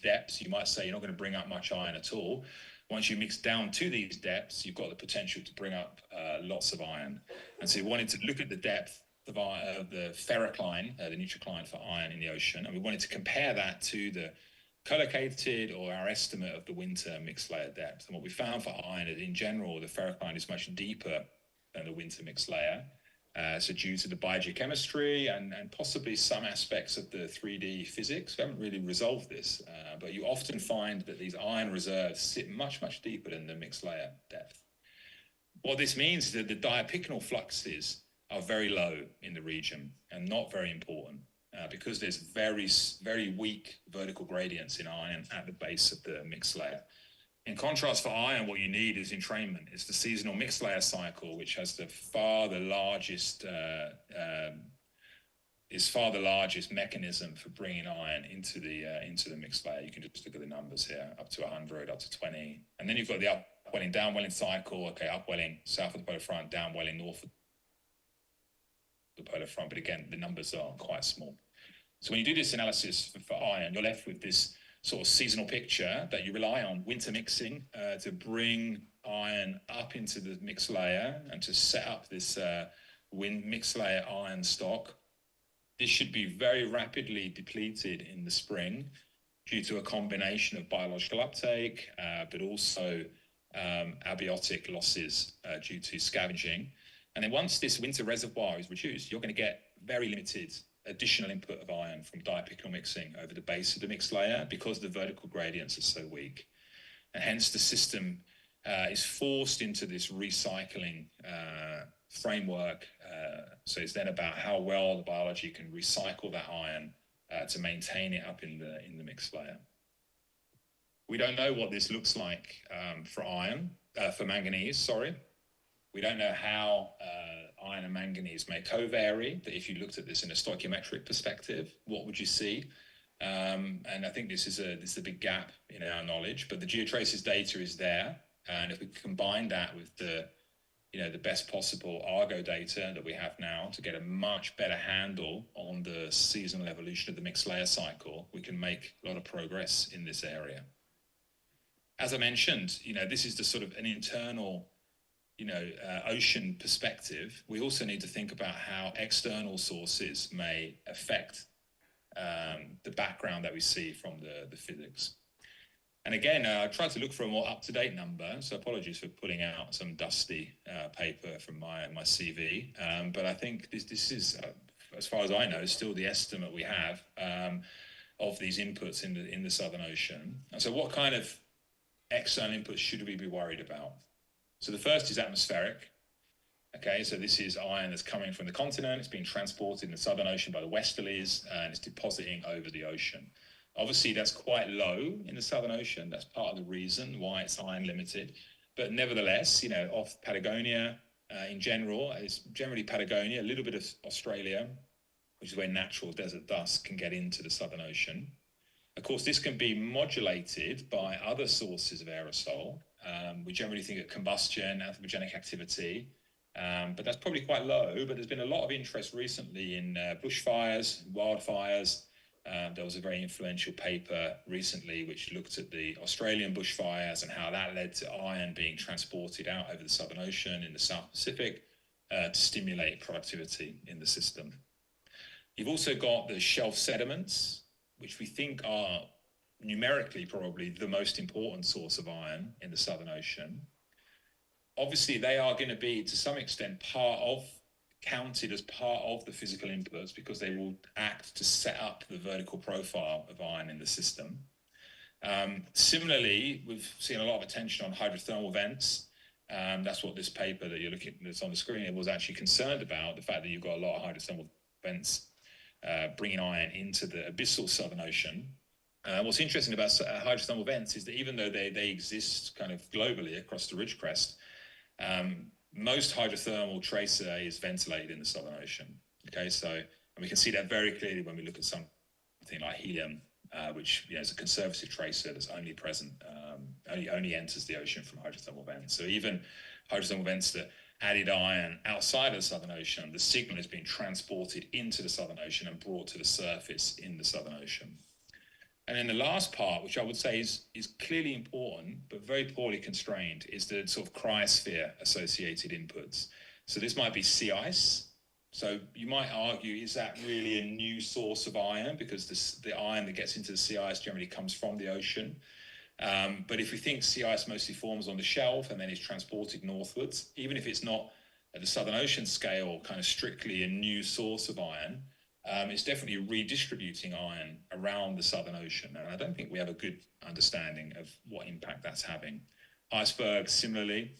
depths, you might say you're not going to bring up much iron at all. Once you mix down to these depths, you've got the potential to bring up lots of iron. And so we wanted to look at the depth of the ferrocline, the nutricline for iron in the ocean, and we wanted to compare that to the collocated or our estimate of the winter mixed layer depth. And what we found for iron is, in general, the ferrocline is much deeper than the winter mixed layer. So due to the biogeochemistry and possibly some aspects of the 3D physics, we haven't really resolved this, but you often find that these iron reserves sit much, much deeper than the mixed layer depth. What this means is that the diapycnal fluxes are very low in the region and not very important because there's very, very weak vertical gradients in iron at the base of the mixed layer. In contrast, for iron, what you need is entrainment. It's the seasonal mixed layer cycle, which has the largest mechanism for bringing iron into the mixed layer. You can just look at the numbers here, up to 100, up to 20, and then you've got the upwelling, downwelling cycle. Okay, upwelling south of the polar front, downwelling north of the polar front. But again, the numbers are quite small. So when you do this analysis for iron, you're left with this sort of seasonal picture that you rely on winter mixing to bring iron up into the mixed layer and to set up this mixed layer iron stock. This should be very rapidly depleted in the spring due to a combination of biological uptake, but also abiotic losses due to scavenging. And then once this winter reservoir is reduced, you're going to get very limited additional input of iron from diapycnal mixing over the base of the mixed layer because the vertical gradients are so weak. And hence the system is forced into this recycling framework. So it's then about how well the biology can recycle that iron to maintain it up in the mixed layer. We don't know what this looks like for manganese, sorry. We don't know how iron and manganese may co-vary, but if you looked at this in a stoichiometric perspective, what would you see? And I think this is a big gap in our knowledge, but the geotraces data is there. And if we combine that with the best possible Argo data that we have now to get a much better handle on the seasonal evolution of the mixed layer cycle, we can make a lot of progress in this area. As I mentioned, this is the sort of an internal ocean perspective. We also need to think about how external sources may affect the background that we see from the physics. And again, I tried to look for a more up-to-date number, so apologies for pulling out some dusty paper from my CV. But I think this is, as far as I know, still the estimate we have of these inputs in the Southern Ocean. And so what kind of external inputs should we be worried about? So the first is atmospheric. Okay, so this is iron that's coming from the continent. It's being transported in the Southern Ocean by the westerlies, and it's depositing over the ocean. Obviously, that's quite low in the Southern Ocean. That's part of the reason why it's iron limited. But nevertheless, you know, off Patagonia in general, it's generally Patagonia, a little bit of Australia, which is where natural desert dust can get into the Southern Ocean. Of course, this can be modulated by other sources of aerosol. We generally think of combustion, anthropogenic activity, but that's probably quite low. But there's been a lot of interest recently in bushfires, wildfires. There was a very influential paper recently which looked at the Australian bushfires and how that led to iron being transported out over the Southern Ocean in the South Pacific to stimulate productivity in the system. You've also got the shelf sediments, which we think are numerically probably the most important source of iron in the Southern Ocean. Obviously, they are going to be, to some extent, counted as part of the physical inputs because they will act to set up the vertical profile of iron in the system. Similarly, we've seen a lot of attention on hydrothermal vents. That's what this paper that you're looking at that's on the screen was actually concerned about, the fact that you've got a lot of hydrothermal vents bringing iron into the abyssal Southern Ocean. What's interesting about hydrothermal vents is that even though they exist kind of globally across the ridge crest, most hydrothermal tracer is ventilated in the Southern Ocean. Okay, so and we can see that very clearly when we look at something like helium, which is a conservative tracer that's only present, only enters the ocean from hydrothermal vents. So even hydrothermal vents that added iron outside of the Southern Ocean, the signal is being transported into the Southern Ocean and brought to the surface in the Southern Ocean. And then the last part, which I would say is clearly important, but very poorly constrained, is the sort of cryosphere associated inputs. So this might be sea ice. So you might argue, is that really a new source of iron? Because the iron that gets into the sea ice generally comes from the ocean. But if we think sea ice mostly forms on the shelf and then is transported northwards, even if it's not at the Southern Ocean scale, kind of strictly a new source of iron, it's definitely redistributing iron around the Southern Ocean. And I don't think we have a good understanding of what impact that's having. Icebergs, similarly,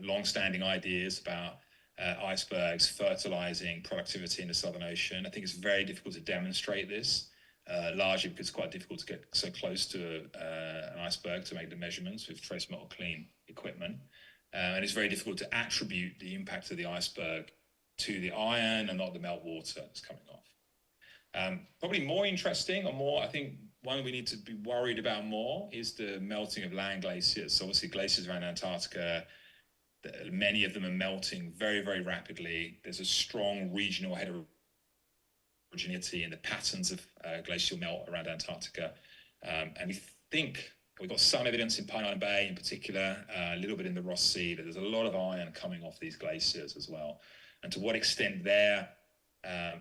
long-standing ideas about icebergs fertilizing productivity in the Southern Ocean. I think it's very difficult to demonstrate this, largely because it's quite difficult to get so close to an iceberg to make the measurements with trace metal clean equipment. And it's very difficult to attribute the impact of the iceberg to the iron and not the meltwater that's coming off. Probably more interesting, or more, I think one we need to be worried about more is the melting of land glaciers. So obviously glaciers around Antarctica, many of them are melting very, very rapidly. There's a strong regional heterogeneity in the patterns of glacial melt around Antarctica. And we think we've got some evidence in Pine Island Bay in particular, a little bit in the Ross Sea, that there's a lot of iron coming off these glaciers as well. And to what extent they're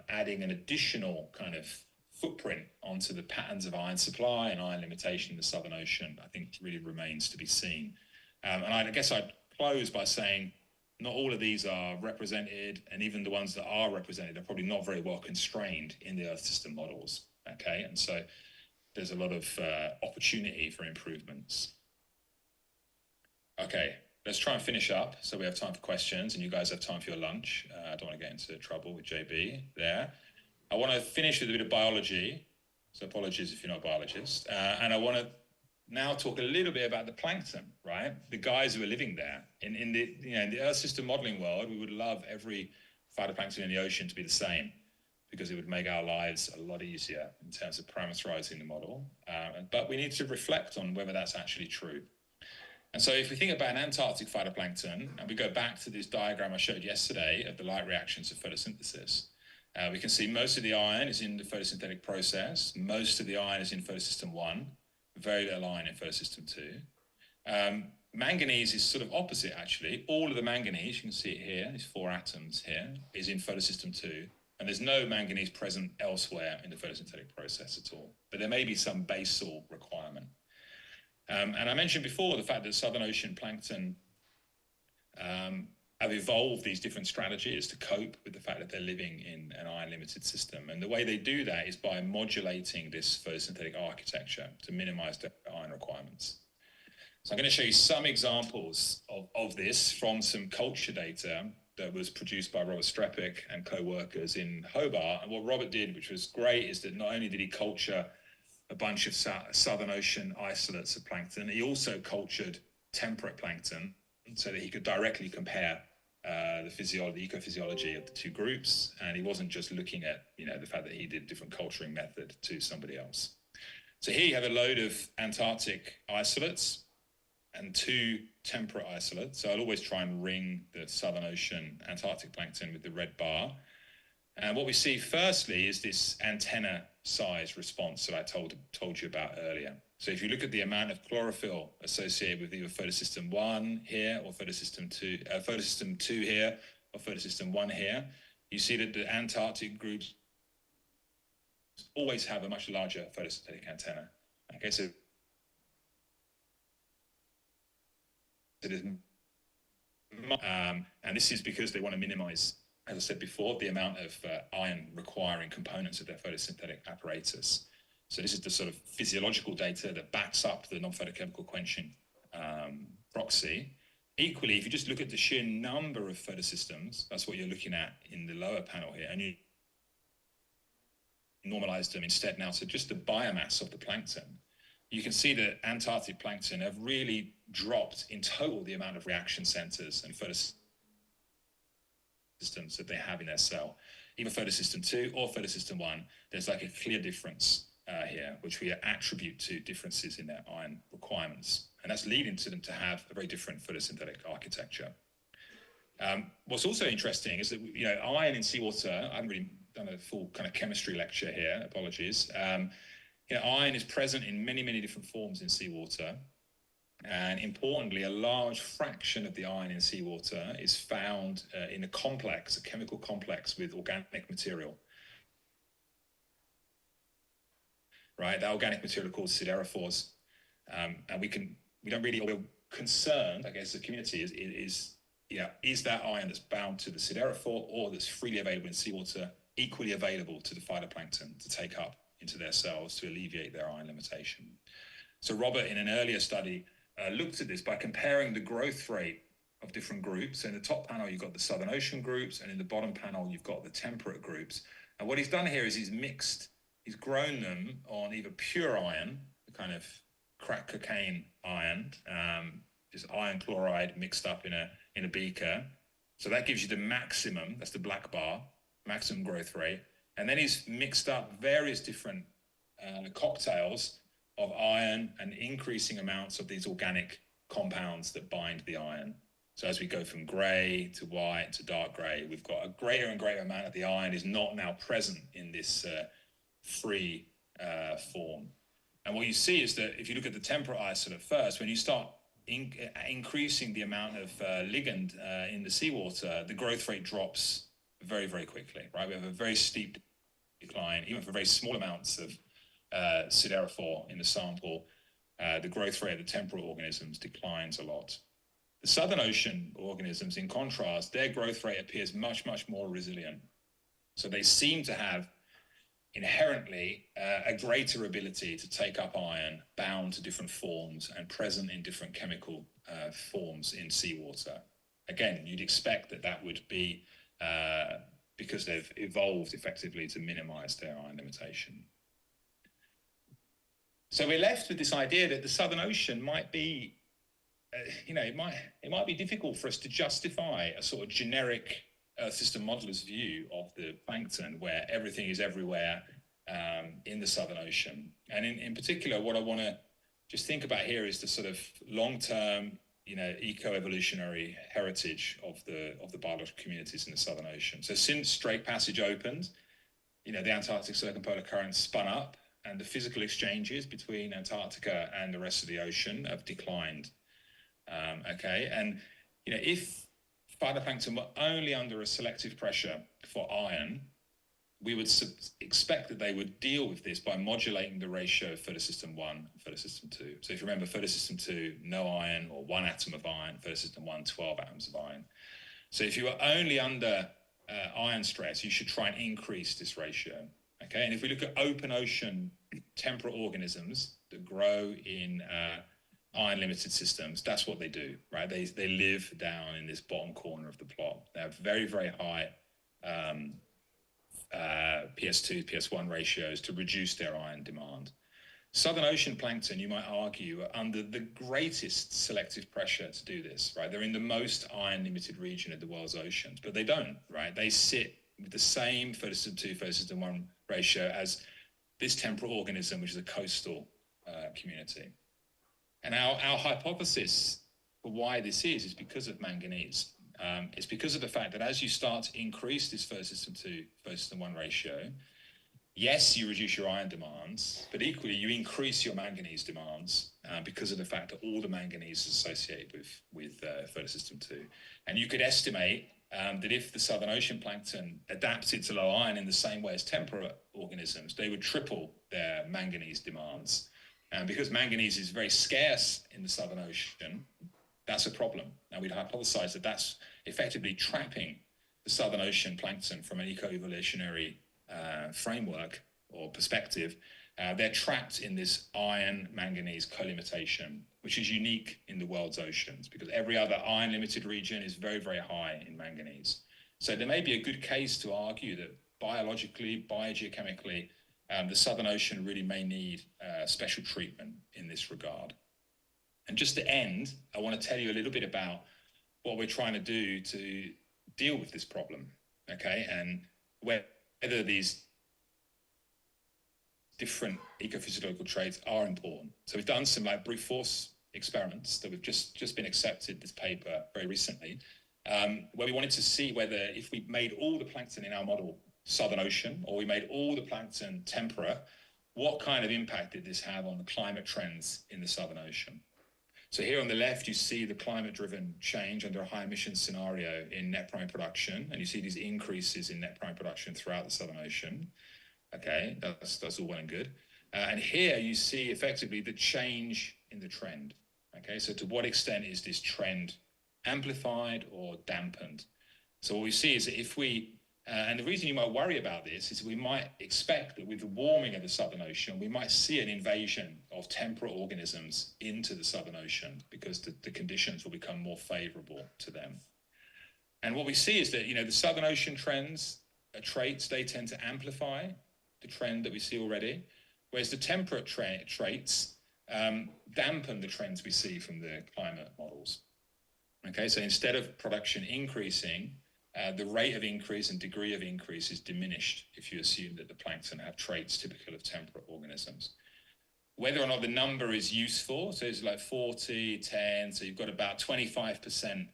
adding an additional kind of footprint onto the patterns of iron supply and iron limitation in the Southern Ocean, I think really remains to be seen. And I guess I'd close by saying not all of these are represented, and even the ones that are represented are probably not very well constrained in the Earth system models. Okay, and so there's a lot of opportunity for improvements. Okay. Let's try and finish up so we have time for questions and you guys have time for your lunch. I don't want to get into trouble with JB there. I want to finish with a bit of biology. So apologies if you're not a biologist. And I want to now talk a little bit about the plankton, right? The guys who are living there. In the Earth system modeling world, we would love every phytoplankton in the ocean to be the same because it would make our lives a lot easier in terms of parameterizing the model. But we need to reflect on whether that's actually true. And so if we think about an Antarctic phytoplankton, and we go back to this diagram I showed yesterday of the light reactions of photosynthesis, we can see most of the iron is in the photosynthetic process. Most of the iron is in photosystem 1, very little iron in photosystem 2. Manganese is sort of opposite, actually. All of the manganese, you can see it here, these 4 atoms here, is in photosystem 2. And there's no manganese present elsewhere in the photosynthetic process at all. But there may be some basal requirement. And I mentioned before the fact that Southern Ocean plankton have evolved these different strategies to cope with the fact that they're living in an iron-limited system. And the way they do that is by modulating this photosynthetic architecture to minimize their iron requirements. So I'm going to show you some examples of this from some culture data that was produced by Robert Strepik and co-workers in Hobart. And what Robert did, which was great, is that not only did he culture a bunch of Southern Ocean isolates of plankton, he also cultured temperate plankton so that he could directly compare the ecophysiology of the two groups. And he wasn't just looking at, the fact that he did a different culturing method to somebody else. So here you have a load of Antarctic isolates and two temperate isolates. So I'll always try and ring the Southern Ocean Antarctic plankton with the red bar. And what we see firstly is this antenna size response that I told you about earlier. So if you look at the amount of chlorophyll associated with either photosystem 1 here or photosystem 2 here or photosystem 1 here, you see that the Antarctic groups always have a much larger photosynthetic antenna. Okay, so it is, and this is because they want to minimize, as I said before, the amount of iron requiring components of their photosynthetic apparatus. So this is the sort of physiological data that backs up the non-photochemical quenching proxy. Equally, if you just look at the sheer number of photosystems, that's what you're looking at in the lower panel here, and you normalize them instead now to just the biomass of the plankton, you can see that Antarctic plankton have really dropped in total the amount of reaction centers and photosystems that they have in their cell. Either photosystem 2 or photosystem 1, there's like a clear difference here, which we attribute to differences in their iron requirements. And that's leading to them to have a very different photosynthetic architecture. What's also interesting is that, iron in seawater, I haven't really done a full kind of chemistry lecture here, apologies. Iron is present in many, many different forms in seawater. And importantly, a large fraction of the iron in seawater is found in a chemical complex with organic material. Right, that organic material called siderophores. And we're concerned, I guess, the community is that iron that's bound to the siderophore or that's freely available in seawater equally available to the phytoplankton to take up into their cells to alleviate their iron limitation. So Robert, in an earlier study, looked at this by comparing the growth rate of different groups. So in the top panel, you've got the Southern Ocean groups, and in the bottom panel, you've got the temperate groups. And what he's done here is he's grown them on either pure iron, the kind of crack cocaine iron, just iron chloride mixed up in a beaker. So that gives you the maximum, that's the black bar, maximum growth rate. And then he's mixed up various different cocktails of iron and increasing amounts of these organic compounds that bind the iron. So as we go from grey to white to dark grey, we've got a greater and greater amount of the iron is not now present in this free form. And what you see is that if you look at the temperate isolate first, when you start increasing the amount of ligand in the seawater, the growth rate drops very, very quickly, right? We have a very steep decline, even for very small amounts of siderophore in the sample. The growth rate of the temperate organisms declines a lot. The Southern Ocean organisms, in contrast, their growth rate appears much, much more resilient. So they seem to have inherently a greater ability to take up iron bound to different forms and present in different chemical forms in seawater. Again, you'd expect that would be because they've evolved effectively to minimize their iron limitation. So we're left with this idea that the Southern Ocean might be, it might be difficult for us to justify a sort of generic Earth system modeler's view of the plankton where everything is everywhere in the Southern Ocean. And in particular, what I want to just think about here is the sort of long-term, eco-evolutionary heritage of the biological communities in the Southern Ocean. So since Strait Passage opened, the Antarctic circumpolar current spun up, and the physical exchanges between Antarctica and the rest of the ocean have declined. And if phytoplankton were only under a selective pressure for iron, we would expect that they would deal with this by modulating the ratio of photosystem 1 and photosystem 2. So if you remember, photosystem 2, no iron or 1 atom of iron, photosystem 1, 12 atoms of iron. So if you are only under iron stress, you should try and increase this ratio. Okay, and if we look at open ocean temperate organisms that grow in iron limited systems, that's what they do, right? They live down in this bottom corner of the plot. They have very, very high PS2, PS1 ratios to reduce their iron demand. Southern ocean plankton, you might argue, are under the greatest selective pressure to do this, right? They're in the most iron-limited region of the world's oceans, but they don't, right? They sit with the same photosystem 2, photosystem 1 ratio as this temperate organism, which is a coastal community. And our hypothesis for why this is because of manganese. It's because of the fact that as you start to increase this photosystem 2, photosystem 1 ratio, yes, you reduce your iron demands, but equally you increase your manganese demands because of the fact that all the manganese is associated with photosystem 2. And you could estimate that if the Southern Ocean plankton adapted to low iron in the same way as temperate organisms, they would triple their manganese demands. And because manganese is very scarce in the Southern Ocean, that's a problem. Now, we'd hypothesize that that's effectively trapping the Southern Ocean plankton from an eco-evolutionary framework or perspective. They're trapped in this iron-manganese co-limitation, which is unique in the world's oceans because every other iron-limited region is very, very high in manganese. So there may be a good case to argue that biologically, biogeochemically, the Southern Ocean really may need special treatment in this regard. And just to end, I want to tell you a little bit about what we're trying to do to deal with this problem, okay? And whether these different ecophysiological traits are important. So we've done some like brute force experiments that we've just been accepted, this paper very recently, where we wanted to see whether if we made all the plankton in our model Southern Ocean, or we made all the plankton temperate, what kind of impact did this have on the climate trends in the Southern Ocean? So here on the left, you see the climate-driven change under a high emissions scenario in net primary production, and you see these increases in net primary production throughout the Southern Ocean. Okay, that's all well and good. And here you see effectively the change in the trend. Okay, so to what extent is this trend amplified or dampened? So what we see is that if we and the reason you might worry about this is we might expect that with the warming of the Southern Ocean, we might see an invasion of temperate organisms into the Southern Ocean because the conditions will become more favorable to them. And what we see is that, the Southern Ocean traits, they tend to amplify the trend that we see already, whereas the temperate traits dampen the trends we see from the climate models. Okay, so instead of production increasing, the rate of increase and degree of increase is diminished if you assume that the plankton have traits typical of temperate organisms. Whether or not the number is useful, so it's like 40, 10, so you've got about 25%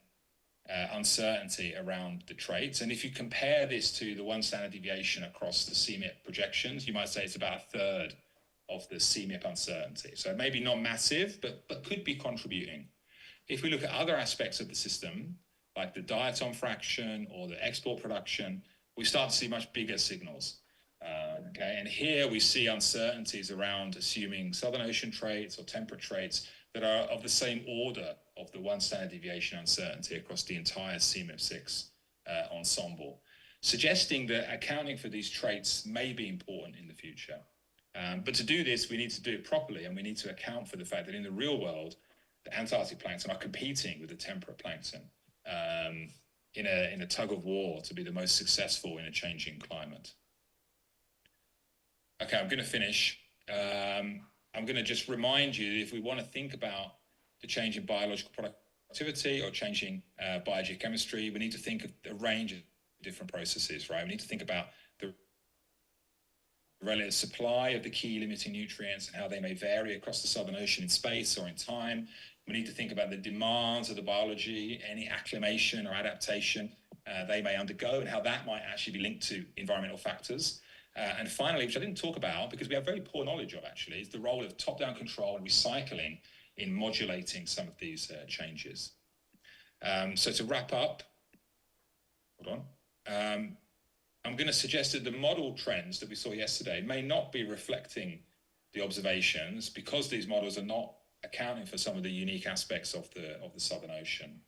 uncertainty around the traits. And if you compare this to the one standard deviation across the CMIP projections, you might say it's about a third of the CMIP uncertainty. So maybe not massive, but could be contributing. If we look at other aspects of the system, like the diatom fraction or the export production, we start to see much bigger signals. Okay, and here we see uncertainties around assuming Southern Ocean traits or temperate traits that are of the same order of the one standard deviation uncertainty across the entire CMIP6 ensemble, suggesting that accounting for these traits may be important in the future. But to do this, we need to do it properly, and we need to account for the fact that in the real world, the Antarctic plankton are competing with the temperate plankton in a tug of war to be the most successful in a changing climate. Okay, I'm going to finish. I'm going to just remind you that if we want to think about the change in biological productivity or changing biogeochemistry, we need to think of a range of different processes, right? We need to think about the relative supply of the key limiting nutrients and how they may vary across the Southern Ocean in space or in time. We need to think about the demands of the biology, any acclimation or adaptation they may undergo, and how that might actually be linked to environmental factors. And finally, which I didn't talk about because we have very poor knowledge of actually, is the role of top-down control and recycling in modulating some of these changes. So to wrap up, hold on. I'm I'm going to suggest that the model trends that we saw yesterday may not be reflecting the observations because these models are not accounting for some of the unique aspects of the Southern Ocean.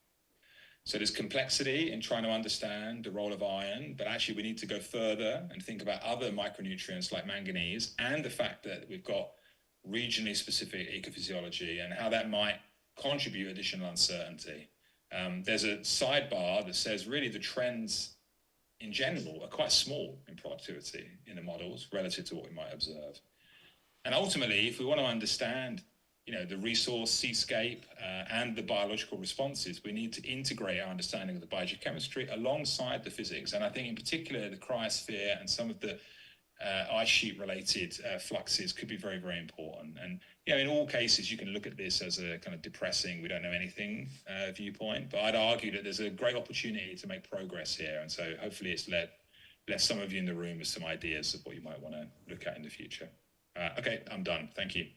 So there's complexity in trying to understand the role of iron, but actually we need to go further and think about other micronutrients like manganese and the fact that we've got regionally specific ecophysiology and how that might contribute additional uncertainty. There's a sidebar that says really the trends in general are quite small in productivity in the models relative to what we might observe. And ultimately, if we want to understand the resource seascape and the biological responses, we need to integrate our understanding of the biogeochemistry alongside the physics. And I think in particular, the cryosphere and some of the ice sheet related fluxes could be very, very important. And in all cases, you can look at this as a kind of depressing, we don't know anything viewpoint, but I'd argue that there's a great opportunity to make progress here. And so hopefully it's left some of you in the room with some ideas of what you might want to look at in the future. Okay, I'm done. Thank you.